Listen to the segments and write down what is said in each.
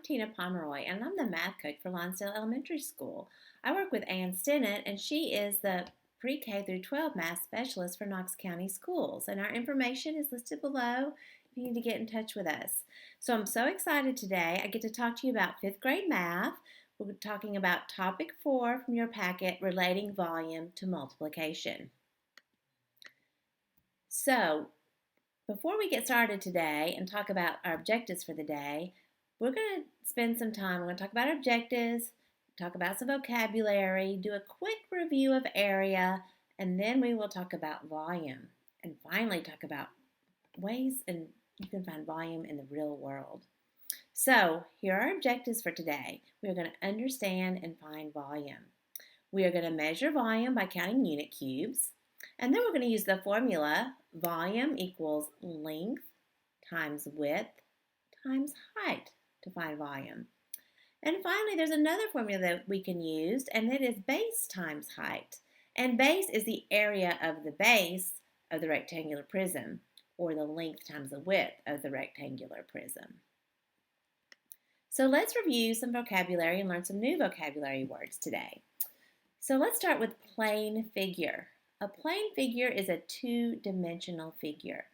Tina Pomeroy, and I'm the math coach for Lonsdale Elementary School. I work with Ann Stennett, and she is the pre-K through 12 math specialist for Knox County Schools. And our information is listed below if you need to get in touch with us. So I'm so excited today. I get to talk to you about 5th grade math. We're talking about topic 4 from your packet, relating volume to multiplication. So before we get started today and talk about our objectives for the day, we're going to spend some time. We're going to talk about our objectives, talk about some vocabulary, do a quick review of area, and then we will talk about volume. And finally, talk about ways you can find volume in the real world. So here are our objectives for today. We are going to understand and find volume. We are going to measure volume by counting unit cubes. And then we're going to use the formula volume equals length times width times height to find volume. And finally, there's another formula that we can use, and it is base times height. And base is the area of the base of the rectangular prism, or the length times the width of the rectangular prism. So let's review some vocabulary and learn some new vocabulary words today. So let's start with plane figure. A plane figure is a two-dimensional figure.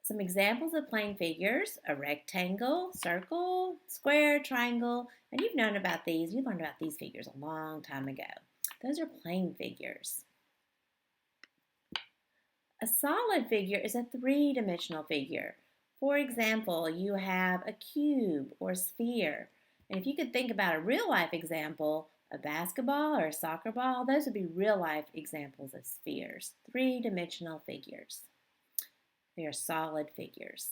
Some examples of plane figures: a rectangle, circle, square, triangle, and you've known about these. You learned about these figures a long time ago. Those are plane figures. A solid figure is a three-dimensional figure. For example, you have a cube or sphere. And if you could think about a real-life example, a basketball or a soccer ball, those would be real-life examples of spheres, three-dimensional figures. They are solid figures.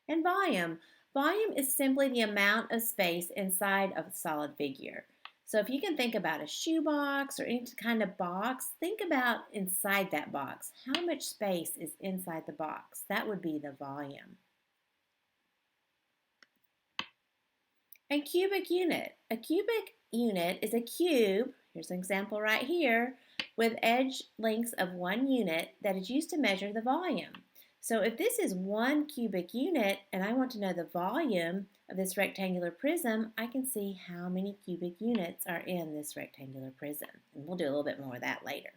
And volume. Volume is simply the amount of space inside of a solid figure. So if you can think about a shoebox or any kind of box, think about inside that box. How much space is inside the box? That would be the volume. And cubic unit. A cubic unit is a cube, here's an example right here, with edge lengths of 1 unit that is used to measure the volume. So if this is 1 cubic unit and I want to know the volume of this rectangular prism, I can see how many cubic units are in this rectangular prism. And we'll do a little bit more of that later.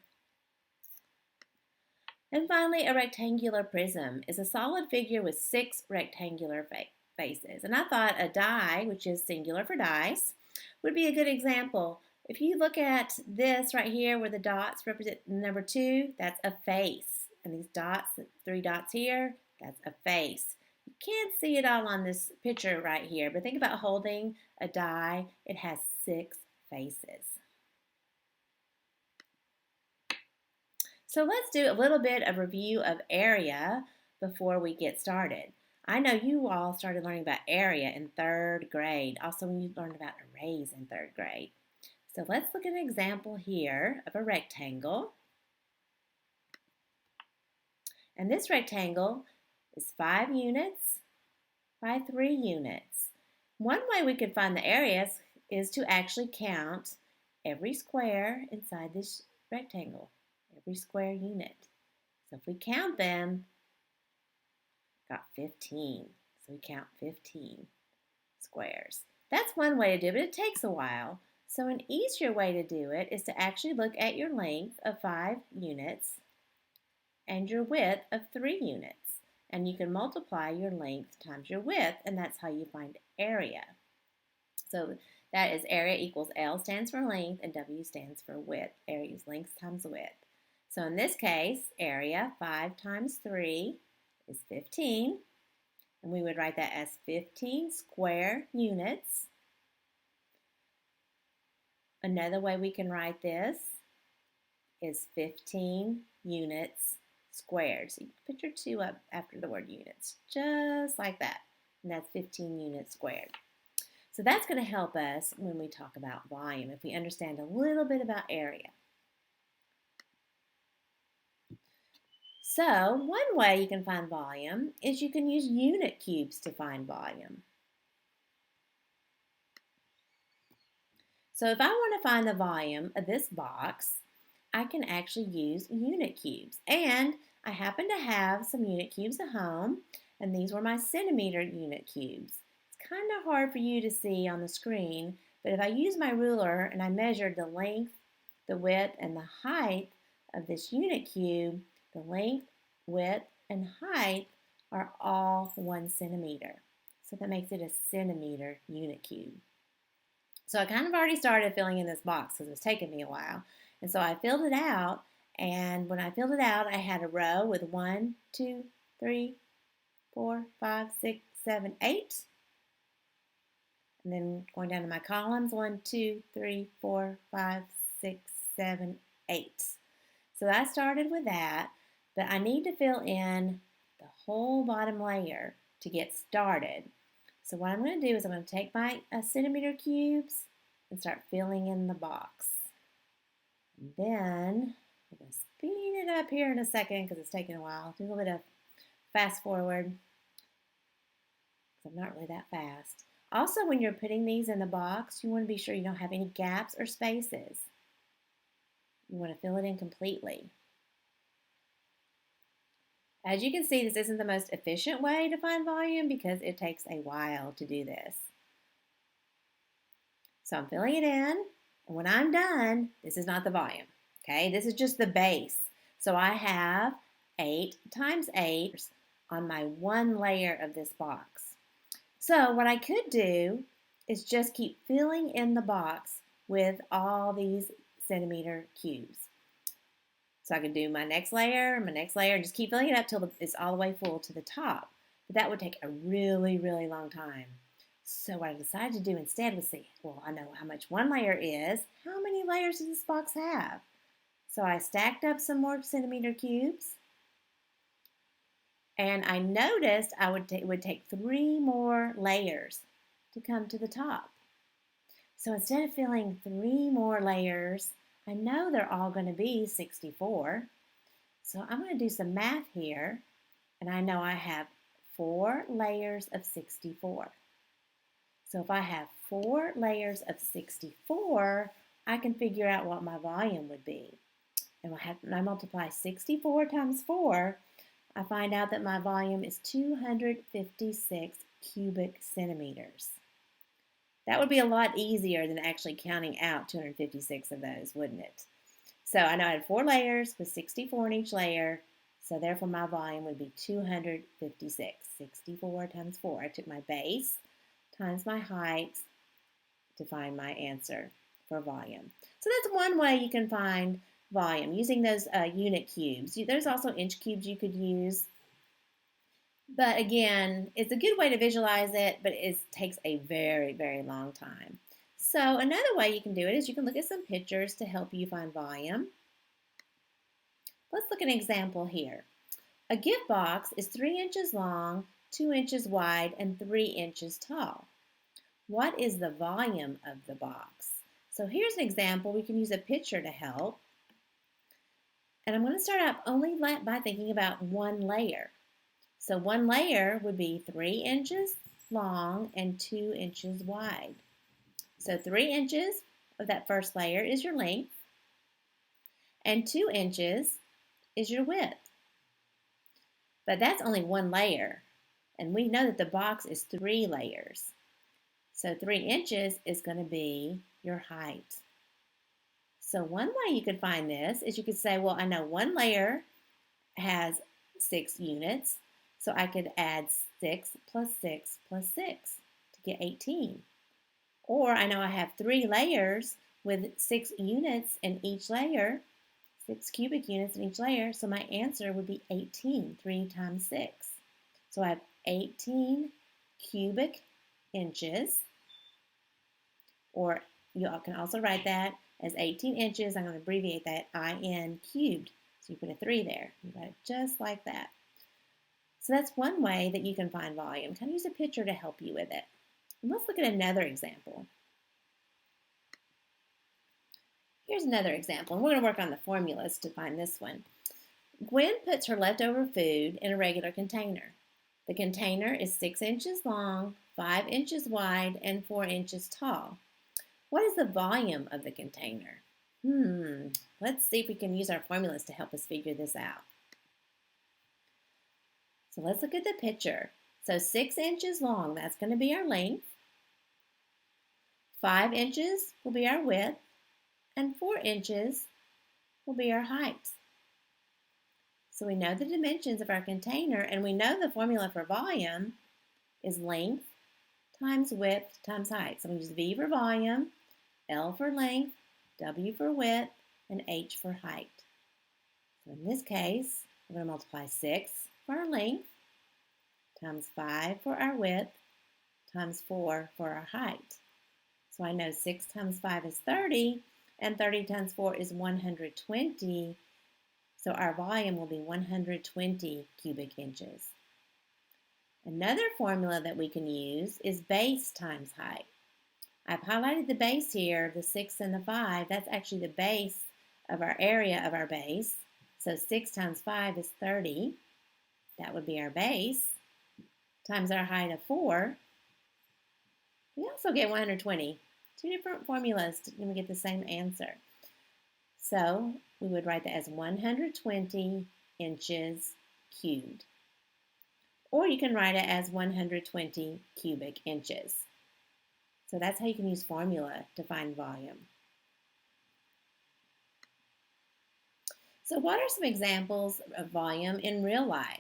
And finally, a rectangular prism is a solid figure with 6 rectangular faces. And I thought a die, which is singular for dice, would be a good example. If you look at this right here where the dots represent number 2, that's a face. And these dots, 3 dots here, that's a face. You can't see it all on this picture right here, but think about holding a die. It has 6 faces. So let's do a little bit of review of area before we get started. I know you all started learning about area in 3rd grade. Also, you learned about arrays in 3rd grade. So let's look at an example here of a rectangle. And this rectangle is 5 units by 3 units. One way we could find the areas is to actually count every square inside this rectangle, every square unit. So if we count them, got 15. So we count 15 squares. That's one way to do it, but it takes a while. So an easier way to do it is to actually look at your length of 5 units and your width of 3 units. And you can multiply your length times your width, and that's how you find area. So that is area equals L stands for length and W stands for width. Area is length times width. So in this case, area 5 times 3 is 15, and we would write that as 15 square units. Another way we can write this is 15 units squared. So you put your 2 up after the word units, just like that, and that's 15 units squared. So that's going to help us when we talk about volume, if we understand a little bit about area. So one way you can find volume is you can use unit cubes to find volume. So if I want to find the volume of this box, I can actually use unit cubes. And I happen to have some unit cubes at home, and these were my centimeter unit cubes. It's kind of hard for you to see on the screen, but if I use my ruler and I measure the length, the width, and the height of this unit cube, the length, width, and height are all 1 centimeter. So that makes it a centimeter unit cube. So I kind of already started filling in this box because it was taking me a while. And so I filled it out, and when I filled it out, I had a row with 1, 2, 3, 4, 5, 6, 7, 8. And then going down to my columns, 1, 2, 3, 4, 5, 6, 7, 8. So I started with that, but I need to fill in the whole bottom layer to get started. So what I'm going to do is I'm going to take my centimeter cubes and start filling in the box. And then I'm going to speed it up here in a second because it's taking a while. Do a little bit of fast forward because I'm not really that fast. Also, when you're putting these in the box, you want to be sure you don't have any gaps or spaces. You want to fill it in completely. As you can see, this isn't the most efficient way to find volume because it takes a while to do this. So I'm filling it in, and when I'm done, this is not the volume, okay? This is just the base. So I have 8 times 8 on my one layer of this box. So what I could do is just keep filling in the box with all these centimeter cubes. So I could do my next layer, and just keep filling it up till it's all the way full to the top. But that would take a really, really long time. So what I decided to do instead was see, well, I know how much one layer is. How many layers does this box have? So I stacked up some more centimeter cubes. And I noticed it would take 3 more layers to come to the top. So instead of filling 3 more layers, I know they're all going to be 64. So I'm going to do some math here, and I know I have 4 layers of 64. So if I have 4 layers of 64, I can figure out what my volume would be. And when I multiply 64 times 4, I find out that my volume is 256 cubic centimeters. That would be a lot easier than actually counting out 256 of those, wouldn't it? So I know I had 4 layers with 64 in each layer, so therefore my volume would be 256. 64 times 4. I took my base times my height to find my answer for volume. So that's one way you can find volume, using those unit cubes. There's also inch cubes you could use. But again, it's a good way to visualize it, but it takes a very, very long time. So another way you can do it is you can look at some pictures to help you find volume. Let's look at an example here. A gift box is 3 inches long, 2 inches wide, and 3 inches tall. What is the volume of the box? So here's an example. We can use a picture to help. And I'm going to start out only by thinking about one layer. So one layer would be 3 inches long and 2 inches wide. So 3 inches of that first layer is your length, and 2 inches is your width. But that's only one layer, and we know that the box is 3 layers. So 3 inches is going to be your height. So one way you could find this is you could say, well, I know one layer has 6 units, so I could add 6 plus 6 plus 6 to get 18. Or I know I have 3 layers with 6 units in each layer, 6 cubic units in each layer, so my answer would be 18, 3 times 6. So I have 18 cubic inches, or you can also write that as 18 inches. I'm going to abbreviate that IN cubed. So you put a 3 there. You write it just like that. So that's one way that you can find volume. Kind of use a picture to help you with it. And let's look at another example. Here's another example, and we're going to work on the formulas to find this one. Gwen puts her leftover food in a regular container. The container is 6 inches long, 5 inches wide, and 4 inches tall. What is the volume of the container? Let's see if we can use our formulas to help us figure this out. So let's look at the picture. So 6 inches long, that's going to be our length. 5 inches will be our width, and 4 inches will be our height. So we know the dimensions of our container, and we know the formula for volume is length times width times height. So we use V for volume, L for length, W for width, and H for height. So in this case, we're going to multiply 6 for our length times 5 for our width times 4 for our height. So I know 6 times 5 is 30, and 30 times 4 is 120. So our volume will be 120 cubic inches. Another formula that we can use is base times height. I've highlighted the base here, the 6 and the 5. That's actually the base of our area of our base. So 6 times 5 is 30. That would be our base. Times our height of 4. We also get 120. Two different formulas and we get the same answer. So we would write that as 120 inches cubed. Or you can write it as 120 cubic inches. So that's how you can use formula to find volume. So what are some examples of volume in real life?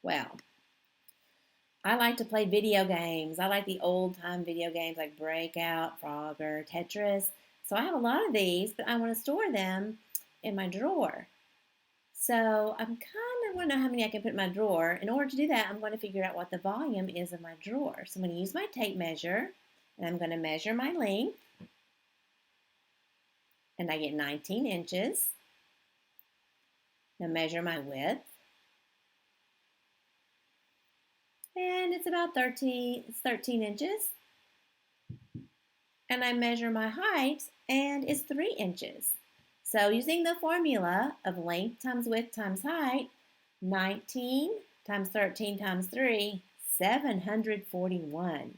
Well, I like to play video games. I like the old-time video games like Breakout, Frogger, Tetris. So I have a lot of these, but I want to store them in my drawer. So I'm kind of want to know how many I can put in my drawer. In order to do that, I'm going to figure out what the volume is of my drawer. So I'm going to use my tape measure, and I'm going to measure my length. And I get 19 inches. Now measure my width. And it's about 13 inches. And I measure my height, and it's 3 inches. So using the formula of length times width times height, 19 times 13 times 3, 741.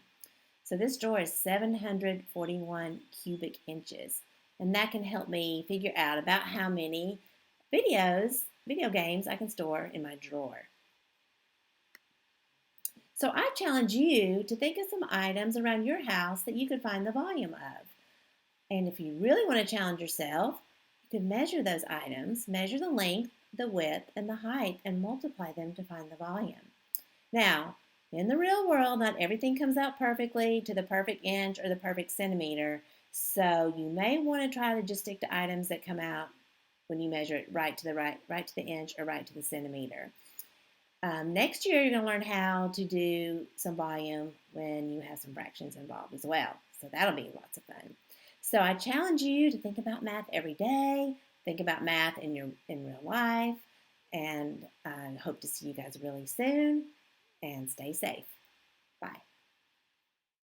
So this drawer is 741 cubic inches. And that can help me figure out about how many video games I can store in my drawer. So I challenge you to think of some items around your house that you could find the volume of. And if you really want to challenge yourself, you could measure those items, measure the length, the width, and the height, and multiply them to find the volume. Now, in the real world, not everything comes out perfectly to the perfect inch or the perfect centimeter, so you may want to try to just stick to items that come out when you measure it right to the inch or right to the centimeter. Next year, you're going to learn how to do some volume when you have some fractions involved as well. So that'll be lots of fun. So I challenge you to think about math every day. Think about math in real life. And I hope to see you guys really soon. And stay safe. Bye.